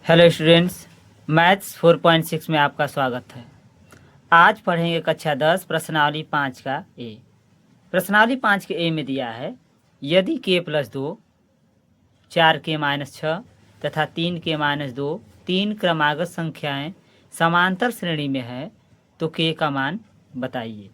Hello students, maths 4.6 में आपका स्वागत है। आज पढ़ेंगे कक्षा 10 प्रश्नावली 5 का ए। प्रश्नावली 5 के ए में दिया है, यदि k प्लस 2 4k माइनस 6 तथा 3k माइनस 2 तीन क्रमागत संख्याएं समांतर श्रेणी में है तो k का मान बताइए।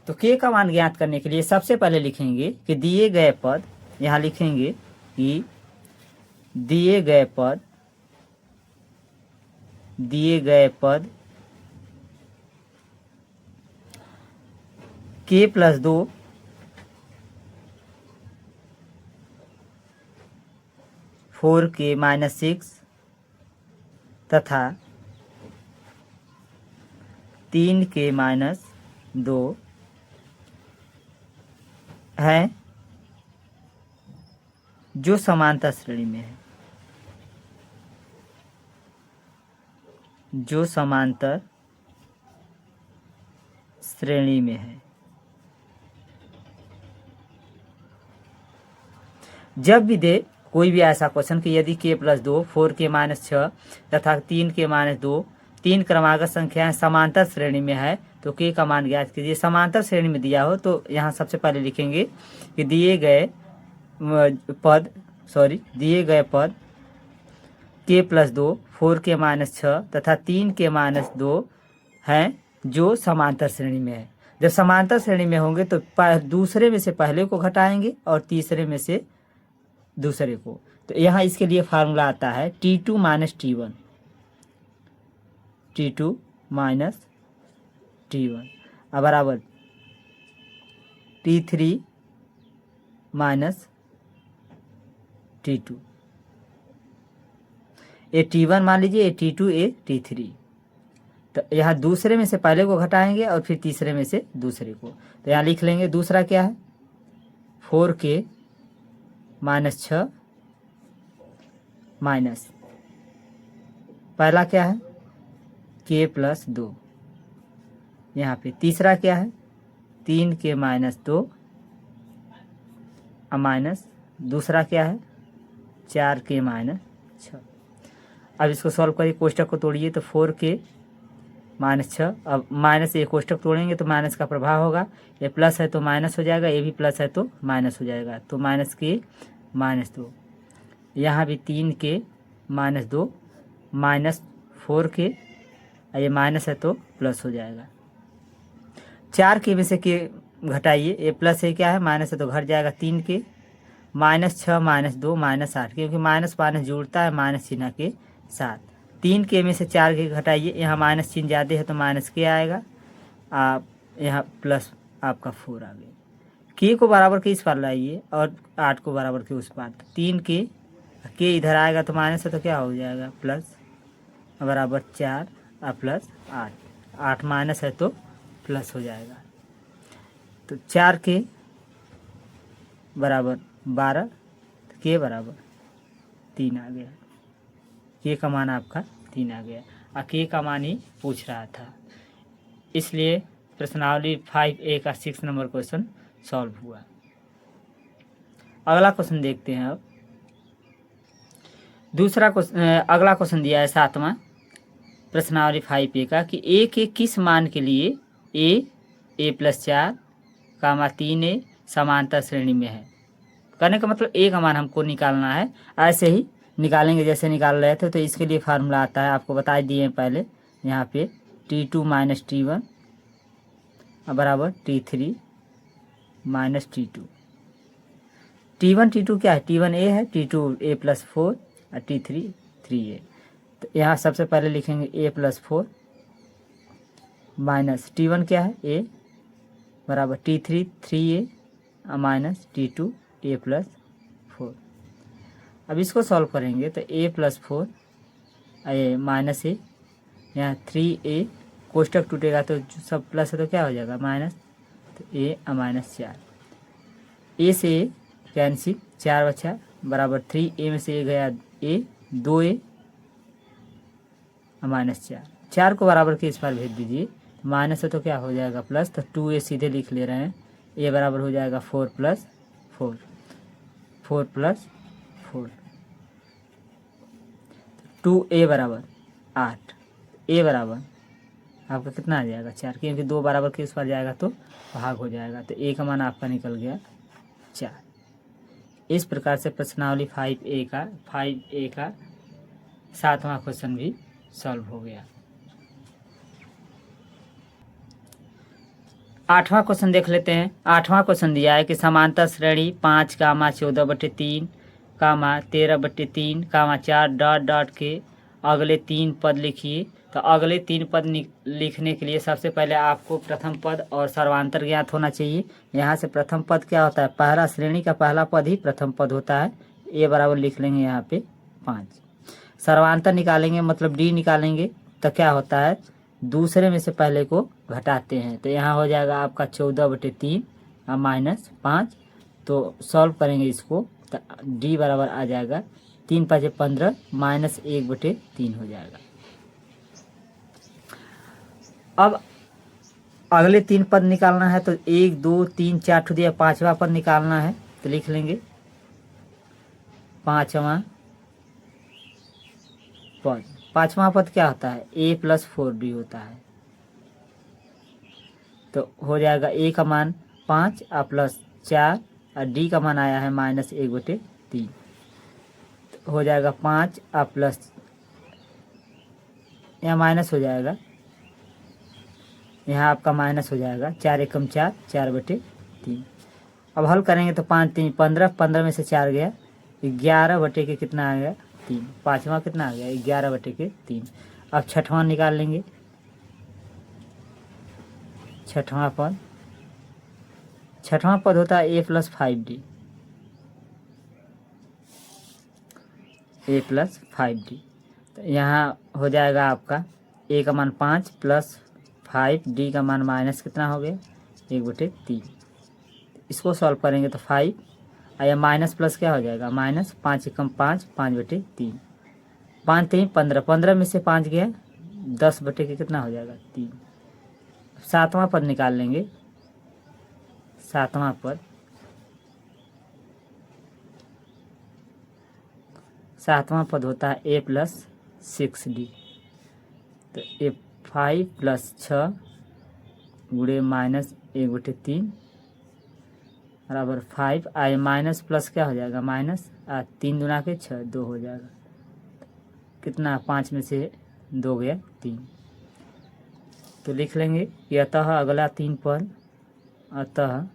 तो k का मान ज्ञात करने के लिए सबसे पहले लिखेंगे कि दिए गए पद, यहाँ लिखेंगे कि दिए गए पद k प्लस 2 4k माइनस 6 तथा 3k माइनस 2 है जो समांतर श्रेणी में है, जो समांतर श्रेणी में है। जब भी दे कोई भी ऐसा क्वेश्चन कि यदि k प्लस 2 4k माइनस 6 तथा 3k माइनस 2 तीन क्रमागत संख्याएं समांतर श्रेणी में है तो k का मान ज्ञात कीजिए। समांतर श्रेणी में दिया हो तो यहाँ सबसे पहले लिखेंगे कि दिए गए पद k प्लस 2 4k माइनस 6 तथा 3k माइनस 2 हैं जो समांतर श्रेणी में है। जब समांतर श्रेणी में होंगे तो दूसरे में से पहले को घटाएंगे और तीसरे में से दूसरे को। तो यहाँ इसके लिए फार्मूला आता है T2 minus T1, T2 minus T1 बराबर T3 माइनस T2। ए T1 मान लीजिए, ए T2, ए T3। तो यहाँ दूसरे में से पहले को घटाएंगे और फिर तीसरे में से दूसरे को। तो यहाँ लिख लेंगे दूसरा क्या है 4k माइनस 6 माइनस पहला क्या है k प्लस 2। यहाँ पे तीसरा क्या है 3k माइनस 2 माइनस दूसरा क्या है 4k माइनस 6। अब इसको सॉल्व करिए, कोष्टक को तोड़िए तो 4k माइनस 6। अब माइनस ये कोष्टक तोड़ेंगे तो माइनस का प्रभाव होगा, ये प्लस है तो माइनस हो जाएगा, ये भी प्लस है तो माइनस हो जाएगा। तो माइनस k माइनस 2, यहाँ भी 3k माइनस 2 माइनस 4k, ये माइनस है तो प्लस हो जाएगा। 4k में से k घटाइए, ये प्लस है क्या है माइनस है तो घट जाएगा 3k माइनस 6 माइनस 2 माइनस 8, क्योंकि माइनस माइनस जुड़ता है माइनस चिन्ह के साथ। 3k में से 4k घटाइए, यहाँ माइनस चिन्ह ज़्यादा है तो माइनस k आएगा, आप यहाँ प्लस आपका 4 आ गया। k को बराबर के इस पार लाइए और 8 को बराबर के उस पार। 3k k इधर आएगा तो माइनस है तो क्या हो जाएगा प्लस बराबर 4 और प्लस 8 माइनस है तो प्लस हो जाएगा। तो 4k बराबर 12, k बराबर 3 आ गया। k का मान आपका 3 आ गया और k का मान ही पूछ रहा था, इसलिए प्रश्नावली 5A का 6 नंबर क्वेश्चन सॉल्व हुआ। अगला क्वेश्चन देखते हैं। अब दूसरा क्वेश्चन, अगला क्वेश्चन दिया है 7वां प्रश्नावली 5A का कि a के किस मान के लिए a प्लस 4 कामा 3a समांतर श्रेणी में है। कहने का मतलब a का मान हमको निकालना है, ऐसे ही निकालेंगे जैसे निकाल रहे थे। तो इसके लिए फार्मूला आता है, आपको बता दिए पहले, यहाँ पे T2 माइनस T1 बराबर T3 minus T2। T1 T2 क्या है, T1 a है, T2 a प्लस 4 और T3 3a। तो यहाँ सबसे पहले लिखेंगे a प्लस 4 माइनस T1 क्या है a बराबर T3 3a minus T2 a plus 4। अब इसको सॉल्व करेंगे तो a प्लस 4 ए माइनस ए, यहाँ 3a कोष्टक टूटेगा तो सब प्लस है तो क्या हो जाएगा माइनस, तो a माइनस 4, a से a कैंसिल 4 बचा बराबर 3a में से a गया a 2a माइनस 4 को बराबर के इस पार भेज दीजिए, माइनस है तो क्या हो जाएगा प्लस, तो 2a सीधे लिख ले रहे हैं, a बराबर हो जाएगा 4 प्लस 4 4 प्लस 4। 2a बराबर 8, a बराबर आपका कितना आ जाएगा 4, क्योंकि 2 बराबर के उस पर जाएगा तो भाग हो जाएगा, तो a का मान आपका निकल गया 4। इस प्रकार से प्रश्नावली 5A का 7वां क्वेश्चन भी सॉल्व हो गया। 8वां क्वेश्चन देख लेते हैं। 8वां क्वेश्चन दिया है कि समांतर श्रेणी 5, 14/3, 13/3, 4 डॉट डॉट के अगले 3 पद लिखिए। तो अगले 3 पद लिखने के लिए सबसे पहले आपको प्रथम पद और सर्वांतर ज्ञात होना चाहिए। यहाँ से प्रथम पद क्या होता है, पहला श्रेणी का पहला पद ही प्रथम पद होता है, ए बराबर लिख लेंगे यहाँ पे 5। सर्वांतर निकालेंगे मतलब डी निकालेंगे, तो क्या होता है दूसरे में से पहले को घटाते हैं, तो यहाँ हो जाएगा आपका 14/3 और -5। तो सॉल्व करेंगे इसको, तो डी बराबर आ जाएगा 3 5 15 -1/3 हो जाएगा। अब अगले 3 पद निकालना है, तो 1 2 3 4 ठो दिया, 5वां पद निकालना है, तो लिख लेंगे 5वां पद। 5वां पद क्या होता है, a + 4d होता है, तो हो जाएगा a का मान 5 और +4 और d का मान आया है -1/3, तो हो जाएगा 5 और प्लस यहाँ माइनस हो जाएगा, यहाँ आपका माइनस हो जाएगा 4 एकम 4, 4/3। अब हल करेंगे तो 5 3 15, 15 में से 4 गया 11 के कितना आ गया 3, 5वां कितना आ गया 11/3। अब 6वां निकाल लेंगे, 6वां पद। 6वां पद होता है a + 5d, a + 5d। तो यहाँ हो जाएगा आपका a का मान 5 + 5, d का मान माइनस कितना हो गया 1/3। इसको सॉल्व करेंगे तो 5 या माइनस प्लस क्या हो जाएगा -5 एकम 5, 5/3। 5 3 15, 15 में से 5 गया 10 के कितना हो जाएगा 3। 7वां पद निकाल लेंगे, 7वां पद। 7वां पद होता है a + 6d, तो a 5 + 6 गुणे -1/3 बराबर 5। आए माइनस प्लस क्या हो जाएगा माइनस 3 दूना के 6, 2 हो जाएगा, कितना 5 में से 2 गया 3। तो लिख लेंगे कि अतः अगला 3 पद, अतः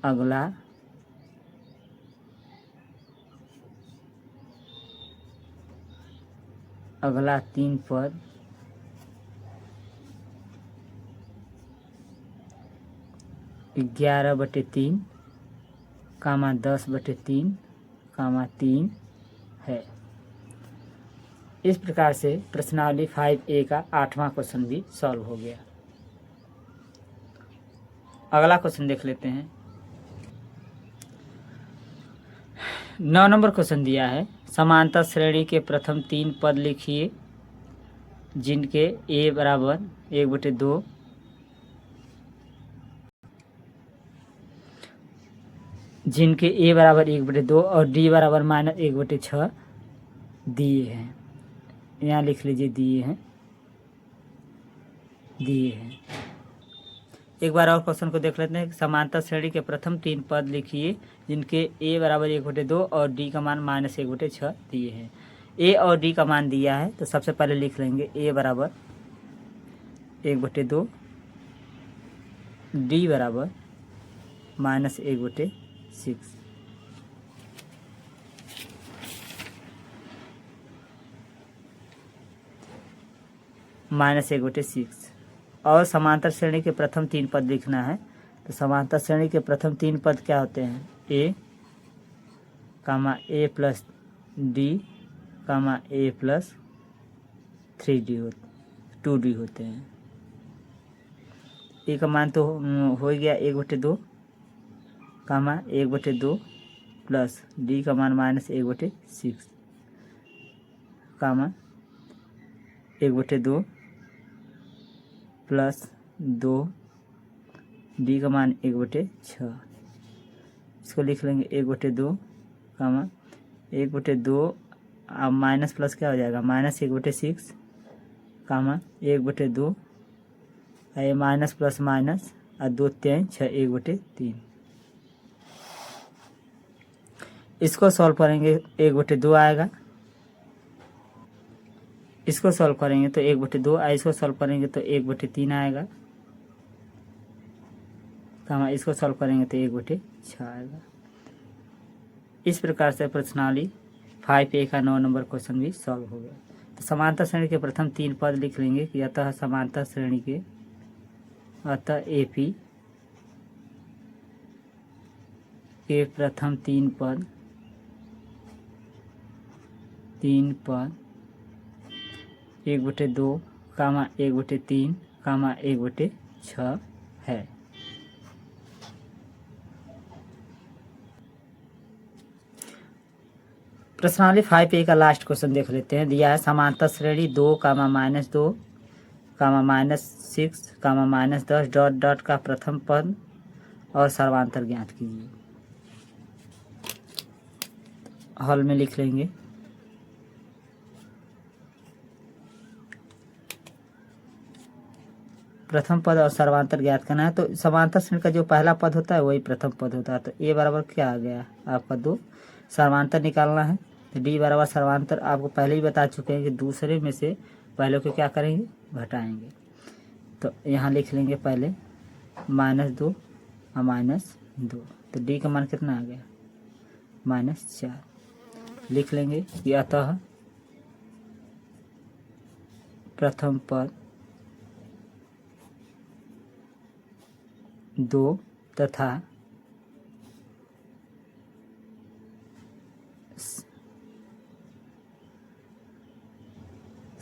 अगला अगला 3 पद 11/3, 10/3, 3 है। इस प्रकार से प्रश्नावली 5A का 8वां क्वेश्चन भी सॉल्व हो गया। अगला क्वेश्चन देख लेते हैं। 9 नंबर क्वेश्चन दिया है, समांतर श्रेणी के प्रथम 3 पद लिखिए जिनके a बराबर 1/2, जिनके a बराबर 1/2 और d बराबर -1/6 दिए हैं। यहाँ लिख लीजिए दिए हैं। एक बार और क्वेश्चन को देख लेते हैं। समांतर श्रेणी के प्रथम 3 पद लिखिए जिनके a बराबर 1/2 और d का मान -1/6 दिए हैं। a और d का मान दिया है, तो सबसे पहले लिख लेंगे a बराबर 1/2, d बराबर -1/6। -1/6 और समांतर श्रेणी के प्रथम 3 पद लिखना है। तो समांतर श्रेणी के प्रथम 3 पद क्या होते हैं, a, a + d, a + 2d होते हैं। a का मान तो हो गया 1/2, 1/2 प्लस d का मान -1/6, 1/2 प्लस 2, d का मान 1/6। इसको लिख लेंगे 1/2, 1/2 अब माइनस प्लस क्या हो जाएगा, -1/6 कामा 1/2 ये माइनस प्लस माइनस और 2 3 6 1/3। इसको सॉल्व करेंगे 1/2 आएगा, इसको सॉल्व करेंगे तो 1/2 इसको सॉल्व करेंगे तो 1/3 आएगा, कामा इसको सॉल्व करेंगे तो 1/6 आएगा। इस प्रकार से प्रश्नावली 5A का 9 नंबर क्वेश्चन भी सॉल्व हो गया। तो समांतर श्रेणी के प्रथम 3 पद लिख लेंगे कि अतः समांतर श्रेणी के अतः AP के प्रथम 3 पद 1/2 कामा 1/3 कामा 1/6 है। प्रश्नावली 5A का लास्ट क्वेश्चन देख लेते हैं। दिया है समांतर श्रेणी 2 कामा -2 कामा -6 कामा -10 डॉट डॉट का प्रथम पद और सर्वांतर ज्ञात कीजिए। हॉल में लिख लेंगे। प्रथम पद और सर्वांतर ज्ञात करना है। तो समांतर श्रेणी का जो पहला पद होता है वही प्रथम पद होता है। तो A बराबर क्या आ गया आपका 2। सर्वांतर निकालना है तो D बराबर सर्वांतर आपको पहले ही बता चुके हैं कि दूसरे में से पहले को क्या करेंगे, घटाएंगे। तो यहाँ लिख लेंगे पहले -2 और -2। तो D का मान कितना आ गया, -4। लिख लेंगे कि अतः प्रथम पद 2 तथा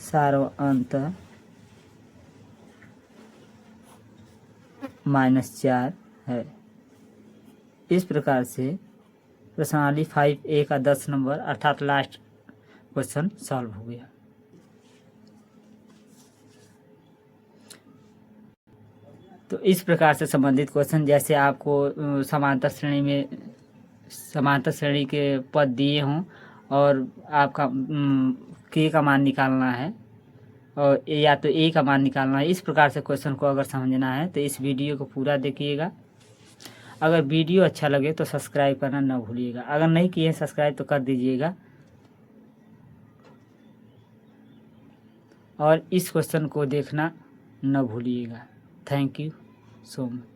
सर्वांतर -4 है। इस प्रकार से प्रश्नावली 5A का 10 नंबर अर्थात लास्ट क्वेश्चन सॉल्व हो गया। तो इस प्रकार से संबंधित क्वेश्चन जैसे आपको समांतर श्रेणी के पद दिए हों और आपका K का मान निकालना है और या तो A का मान निकालना है, इस प्रकार से क्वेश्चन को अगर समझना है तो इस वीडियो को पूरा देखिएगा। अगर वीडियो अच्छा लगे तो सब्सक्राइब करना ना भूलिएगा। अगर नहीं किए हैं सब्सक्राइब तो कर दीजिएगा और इस क्वेश्चन को देखना न भूलिएगा। Thank you so much.